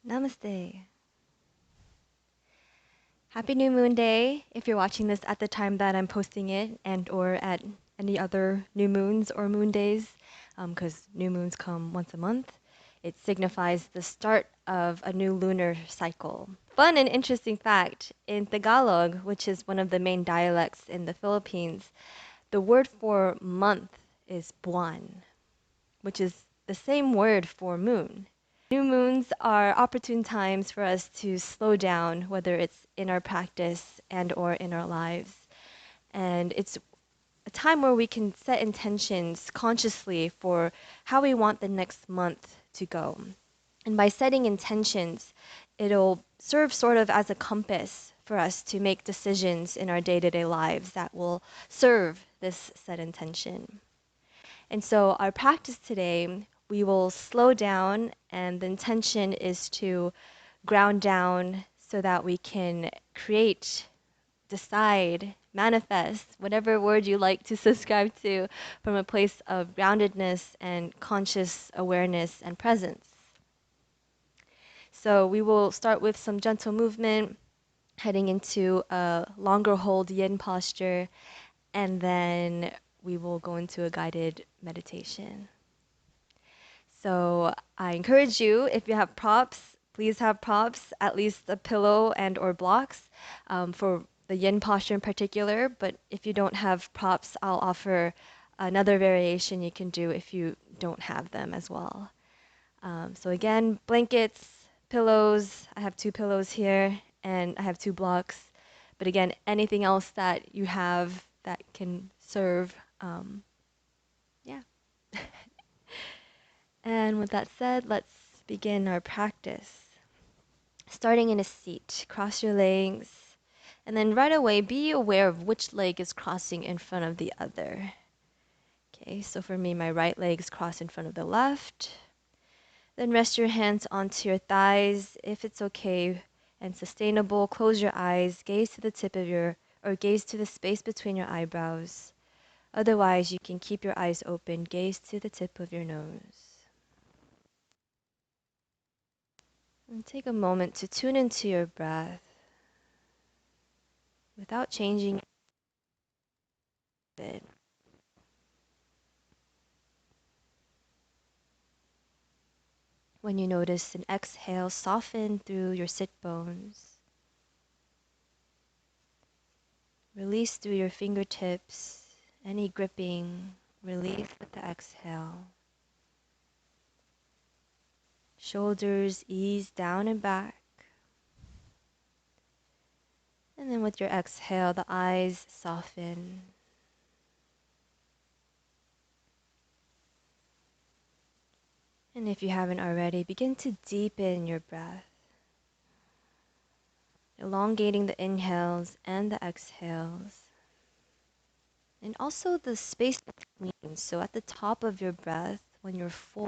Namaste. Happy New Moon Day if you're watching this at the time that I'm posting it and or at any other new moons or moon days, because new moons come once a month. It signifies the start of a new lunar cycle. Fun and interesting fact, in Tagalog, which is one of the main dialects in the Philippines, the word for month is buwan, which is the same word for moon. New moons are opportune times for us to slow down, whether it's in our practice and or in our lives. And it's a time where we can set intentions consciously for how we want the next month to go. And by setting intentions, it'll serve sort of as a compass for us to make decisions in our day-to-day lives that will serve this set intention. And so our practice today, we will slow down, and the intention is to ground down so that we can create, decide, manifest, whatever word you like to subscribe to, from a place of groundedness and conscious awareness and presence. So we will start with some gentle movement, heading into a longer hold yin posture, and then we will go into a guided meditation. So I encourage you, if you have props, please have props, at least a pillow and or blocks for the yin posture in particular. But if you don't have props, I'll offer another variation you can do if you don't have them as well. So again, blankets, pillows. I have 2 pillows here, and I have 2 blocks. But again, anything else that you have that can serve, yeah. And with that said, let's begin our practice. Starting in a seat, cross your legs, and then right away be aware of which leg is crossing in front of the other. Okay, so for me, my right leg is crossed in front of the left. Then rest your hands onto your thighs. If it's okay and sustainable, close your eyes, gaze to the tip of your, or gaze to the space between your eyebrows. Otherwise, you can keep your eyes open, gaze to the tip of your nose. And take a moment to tune into your breath without changing it. When you notice an exhale, soften through your sit bones. Release through your fingertips. Any gripping, release with the exhale. Shoulders ease down and back. And then with your exhale, the eyes soften. And if you haven't already, begin to deepen your breath, elongating the inhales and the exhales. And also the space between. So at the top of your breath, when you're full,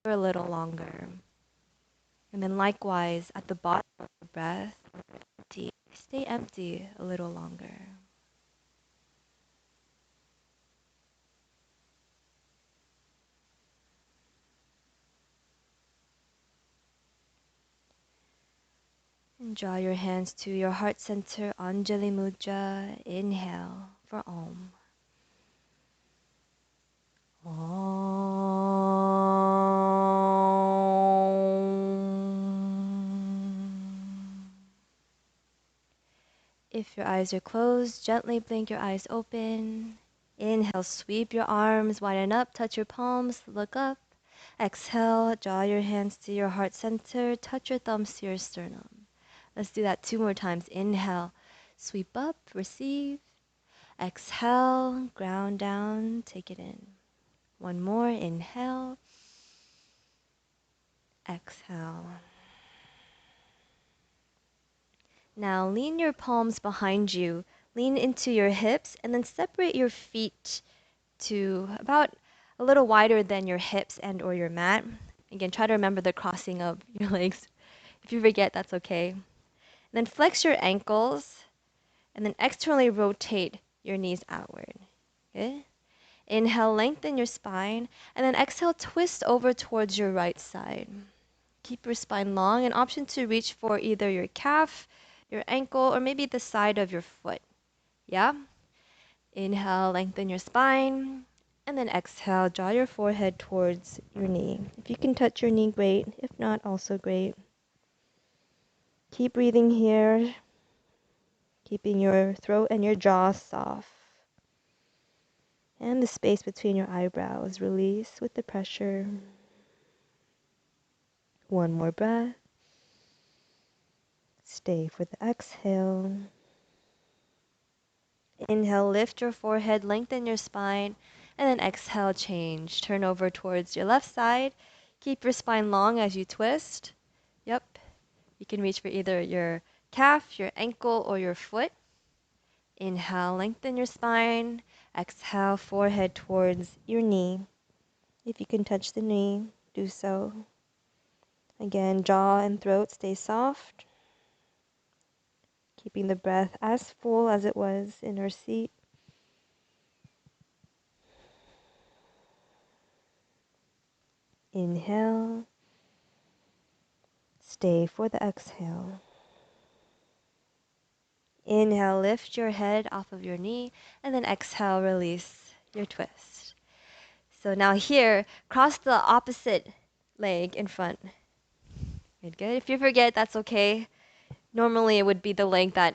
for a little longer. And then likewise, at the bottom of the breath, empty. Stay empty a little longer. And draw your hands to your heart center, Anjali Mudra. Inhale for Om. Om. If your eyes are closed, gently blink your eyes open. Inhale, sweep your arms, widen up, touch your palms, look up. Exhale, draw your hands to your heart center, touch your thumbs to your sternum. Let's do that 2 more times. Inhale, sweep up, receive. Exhale, ground down, take it in. 1 more, inhale. Exhale. Now lean your palms behind you, lean into your hips, and then separate your feet to about a little wider than your hips and or your mat. Again, try to remember the crossing of your legs. If you forget, that's okay. And then flex your ankles, and then externally rotate your knees outward. Okay? Inhale, lengthen your spine, and then exhale, twist over towards your right side. Keep your spine long. An option to reach for either your calf, your ankle, or maybe the side of your foot. Yeah? Inhale, lengthen your spine. And then exhale, draw your forehead towards your knee. If you can touch your knee, great. If not, also great. Keep breathing here, keeping your throat and your jaw soft. And the space between your eyebrows release with the pressure. One more breath. Stay for the exhale. Inhale, lift your forehead, lengthen your spine, and then exhale, change. Turn over towards your left side. Keep your spine long as you twist. Yep. You can reach for either your calf, your ankle, or your foot. Inhale, lengthen your spine. Exhale, forehead towards your knee. If you can touch the knee, do so. Again, jaw and throat stay soft. Keeping the breath as full as it was in our seat. Inhale. Stay for the exhale. Inhale, lift your head off of your knee, and then exhale, release your twist. So now here, cross the opposite leg in front. Good, good. If you forget, that's okay. Normally, it would be the leg that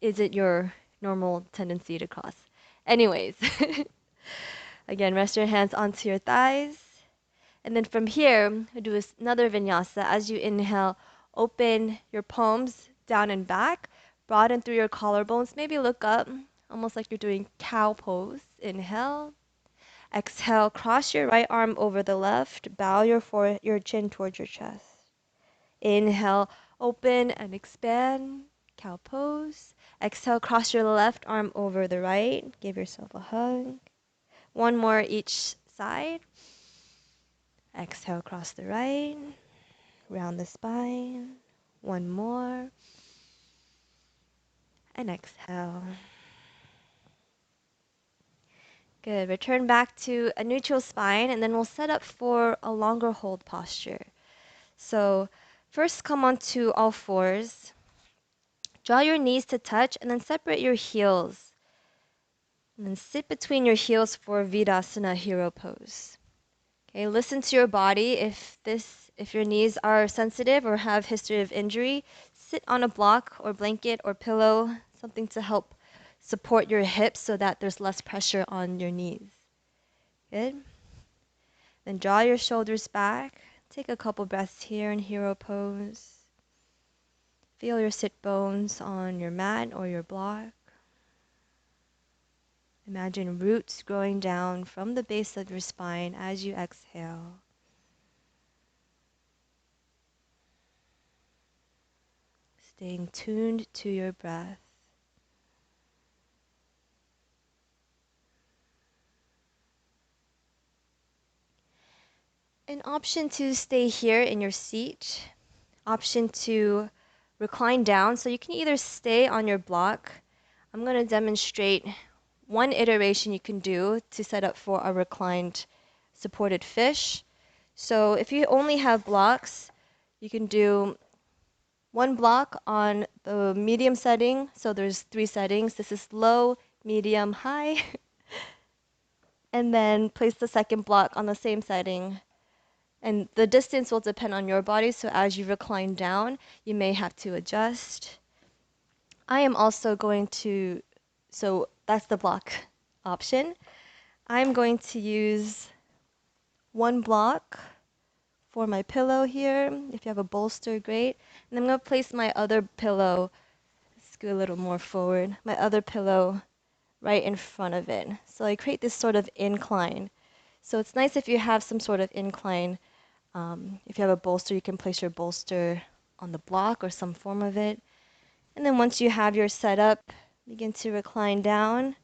isn't your normal tendency to cross. Anyways, again, rest your hands onto your thighs. And then from here, do another vinyasa. As you inhale, open your palms down and back. Broaden through your collarbones. Maybe look up, almost like you're doing cow pose. Inhale. Exhale, cross your right arm over the left. Bow your chin towards your chest. Inhale, open and expand. Cow pose. Exhale, cross your left arm over the right. Give yourself a hug. One more each side. Exhale, cross the right. Round the spine. One more. And exhale. Good. Return back to a neutral spine, and then we'll set up for a longer hold posture. So first come onto all fours. Draw your knees to touch, and then separate your heels. And then sit between your heels for Virasana hero pose. Okay, listen to your body. If your knees are sensitive or have history of injury, sit on a block or blanket or pillow, something to help support your hips so that there's less pressure on your knees. Good. Then draw your shoulders back. Take a couple breaths here in hero pose. Feel your sit bones on your mat or your block. Imagine roots growing down from the base of your spine as you exhale. Staying tuned to your breath. An option to stay here in your seat. Option to recline down. So you can either stay on your block. I'm going to demonstrate one iteration you can do to set up for a reclined supported fish. So if you only have blocks, you can do one block on the medium setting. So there's 3 settings. This is low, medium, high. And then place the second block on the same setting. And the distance will depend on your body. So as you recline down, you may have to adjust. I am also going to, so that's the block option. I'm going to use one block for my pillow here. If you have a bolster, great. And I'm going to place my other pillow, let's go a little more forward, my other pillow right in front of it. So I create this sort of incline. So it's nice if you have some sort of incline. If you have a bolster, you can place your bolster on the block or some form of it. And then once you have your setup, begin to recline down.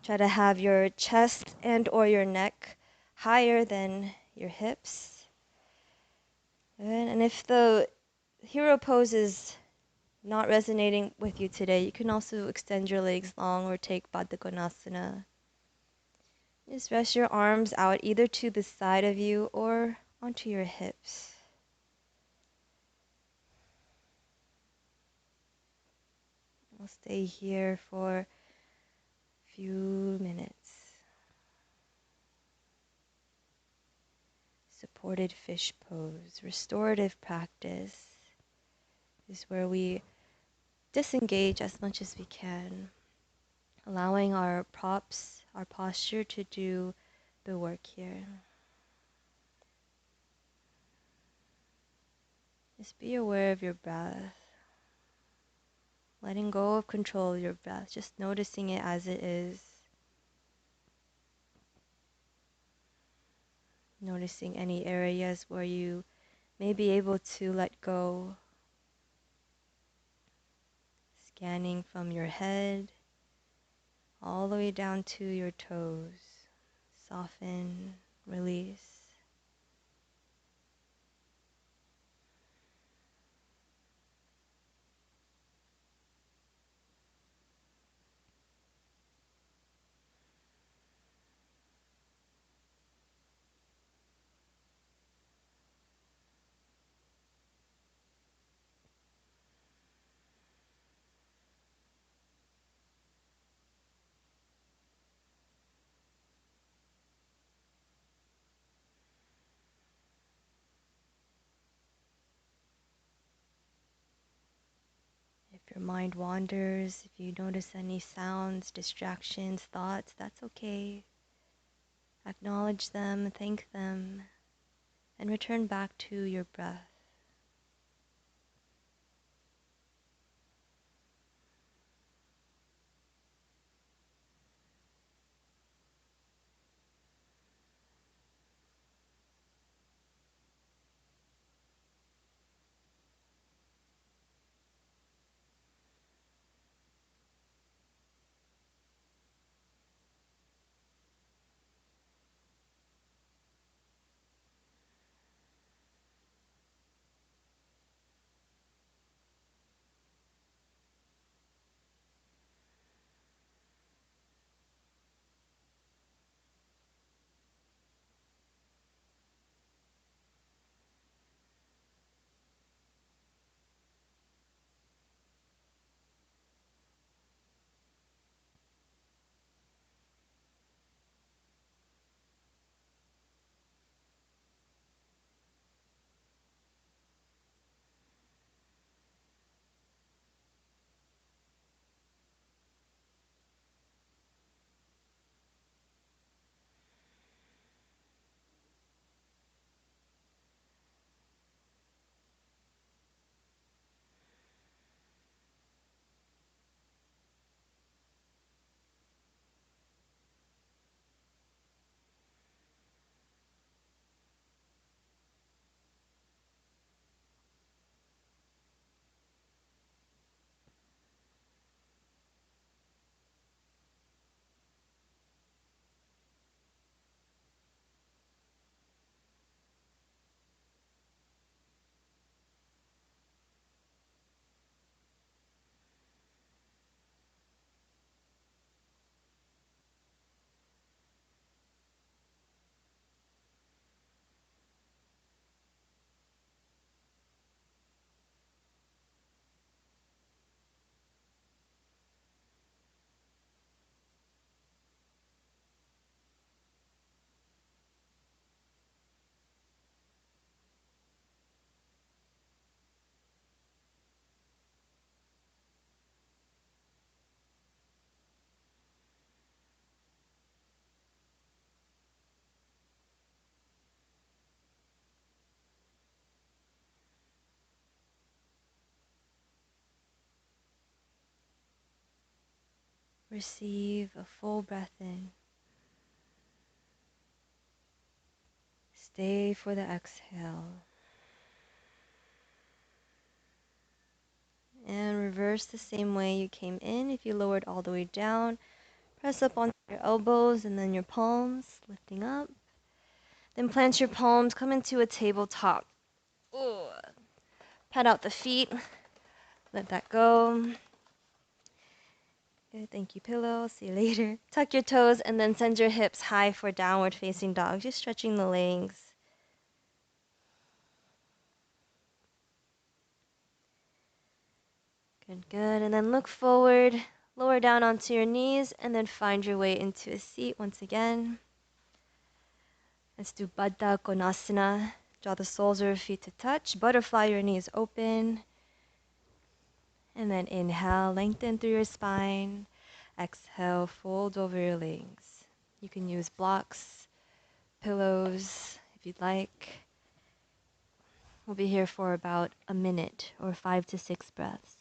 Try to have your chest and or your neck higher than your hips. Good. And if the hero pose is not resonating with you today, you can also extend your legs long or take Baddha Konasana. Just rest your arms out either to the side of you or onto your hips. We'll stay here for a few minutes. Supported fish pose, restorative practice is where we disengage as much as we can, allowing our props, our posture to do the work here. Just be aware of your breath, letting go of control of your breath, just noticing it as it is. Noticing any areas where you may be able to let go. Scanning from your head all the way down to your toes. Soften, release. If your mind wanders, if you notice any sounds, distractions, thoughts, that's okay. Acknowledge them, thank them, and return back to your breath. Receive a full breath in. Stay for the exhale. And reverse the same way you came in. If you lowered all the way down, press up onto your elbows and then your palms, lifting up. Then plant your palms, come into a tabletop. Ooh. Pat out the feet, let that go. Good, thank you, pillow. See you later. Tuck your toes and then send your hips high for downward facing dog, just stretching the legs. Good, good. And then look forward, lower down onto your knees, and then find your way into a seat once again. Let's do Baddha Konasana. Draw the soles of your feet to touch. Butterfly your knees open. And then inhale, lengthen through your spine. Exhale, fold over your legs. You can use blocks, pillows, if you'd like. We'll be here for about a minute or 5 to 6 breaths.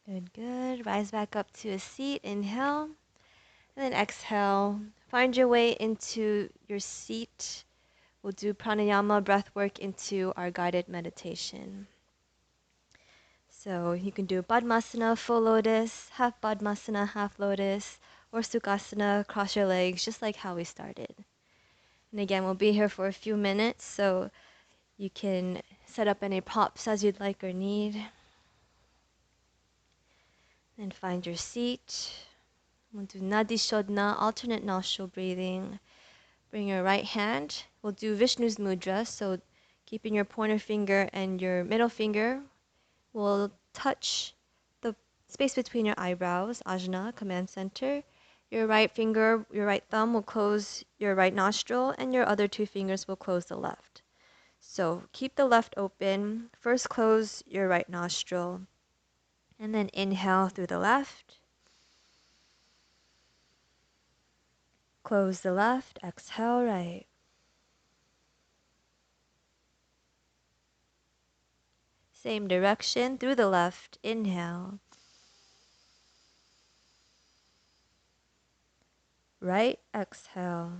Good, good. Rise back up to a seat. Inhale. And then exhale. Find your way into your seat. We'll do pranayama breath work into our guided meditation. So you can do Padmasana, full lotus, half Padmasana, half lotus, or Sukhasana, cross your legs, just like how we started. And again, we'll be here for a few minutes, so you can set up any props as you'd like or need. And find your seat. We'll do Nadi Shodhana, alternate nostril breathing. Bring your right hand. We'll do Vishnu's Mudra, so keeping your pointer finger and your middle finger will touch the space between your eyebrows, Ajna, command center. Your right finger, your right thumb will close your right nostril, and your other 2 fingers will close the left. So keep the left open. First close your right nostril, and then inhale through the left. Close the left, exhale right. Same direction through the left, inhale. Right, exhale.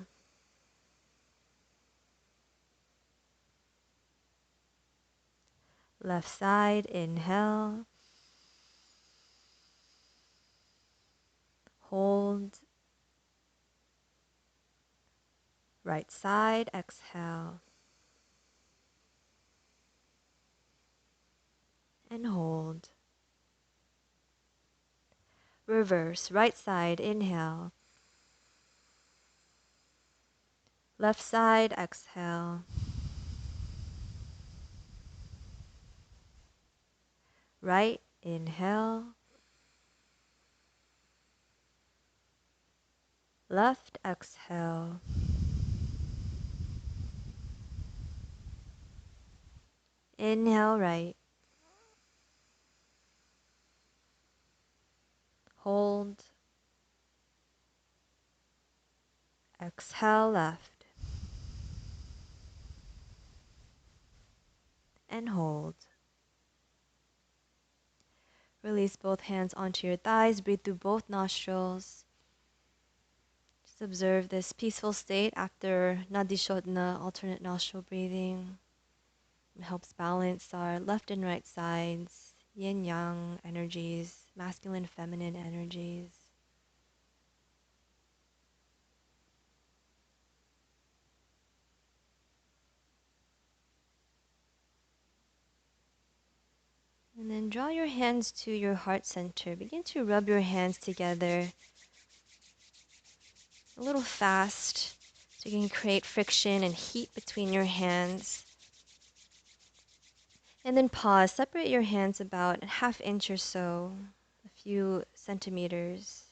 Left side, inhale. Hold. Right side, exhale. And hold. Reverse, right side, inhale. Left side, exhale. Right, inhale. Left, exhale. Inhale, right. Hold. Exhale, left. And hold. Release both hands onto your thighs. Breathe through both nostrils. Just observe this peaceful state after Nadi Shodhana, alternate nostril breathing. It helps balance our left and right sides, yin yang energies, masculine feminine energies. And then draw your hands to your heart center. Begin to rub your hands together a little fast so you can create friction and heat between your hands. And then pause. Separate your hands about a ½ inch or so, a few centimeters.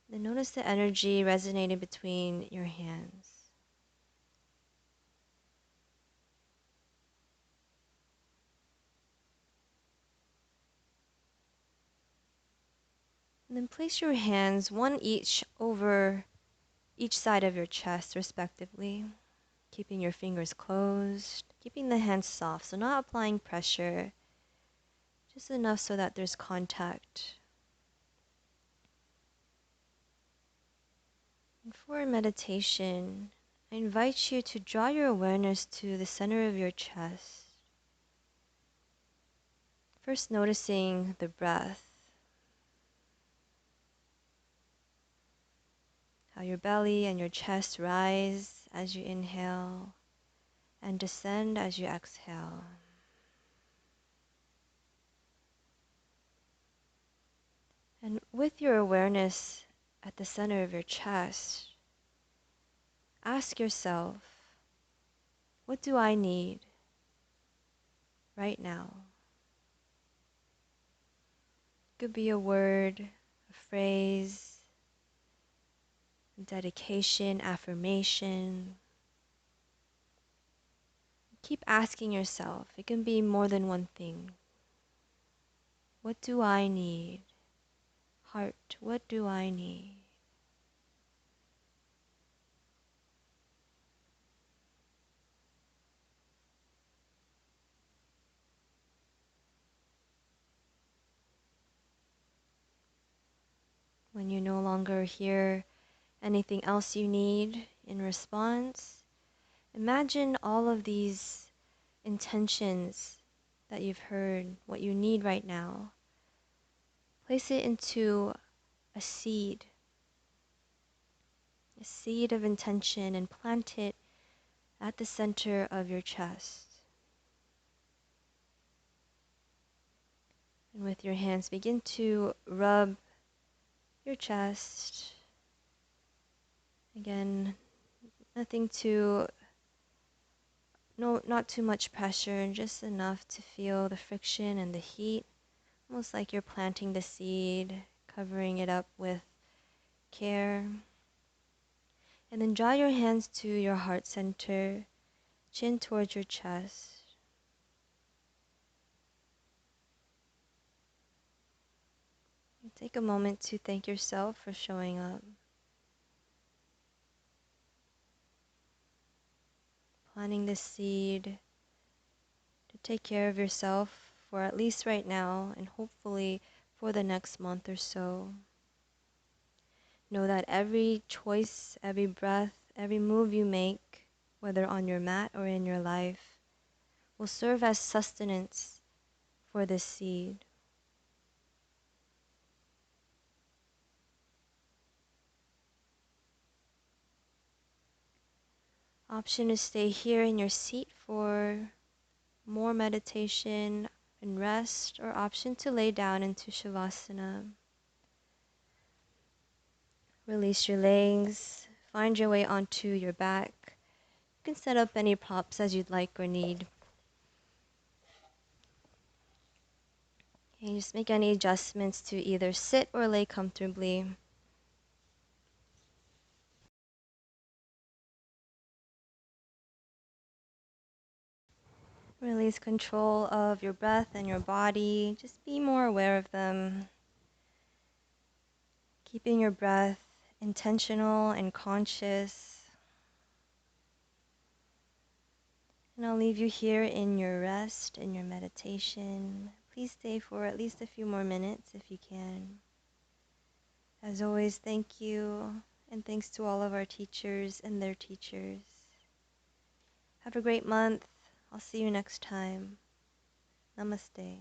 Then notice the energy resonating between your hands. And then place your hands, one each, over each side of your chest, respectively, keeping your fingers closed, keeping the hands soft, so not applying pressure, just enough so that there's contact. And for meditation, I invite you to draw your awareness to the center of your chest. First, noticing the breath, how your belly and your chest rise as you inhale and descend as you exhale. And with your awareness at the center of your chest, ask yourself, what do I need right now? It could be a word, a phrase, dedication, affirmation. Keep asking yourself. It can be more than one thing. What do I need? Heart, what do I need? When you no longer hear anything else you need in response, imagine all of these intentions that you've heard, what you need right now. Place it into a seed of intention, and plant it at the center of your chest. And with your hands, begin to rub your chest. Again, nothing too, no, not too much pressure, just enough to feel the friction and the heat, almost like you're planting the seed, covering it up with care. And then draw your hands to your heart center, chin towards your chest. And take a moment to thank yourself for showing up. Planting this seed to take care of yourself for at least right now, and hopefully for the next month or so. Know that every choice, every breath, every move you make, whether on your mat or in your life, will serve as sustenance for this seed. Option to stay here in your seat for more meditation and rest, or option to lay down into Shavasana. Release your legs, find your way onto your back. You can set up any props as you'd like or need. Okay, just make any adjustments to either sit or lay comfortably. Release control of your breath and your body. Just be more aware of them. Keeping your breath intentional and conscious. And I'll leave you here in your rest, in your meditation. Please stay for at least a few more minutes if you can. As always, thank you, and thanks to all of our teachers and their teachers. Have a great month. I'll see you next time. Namaste.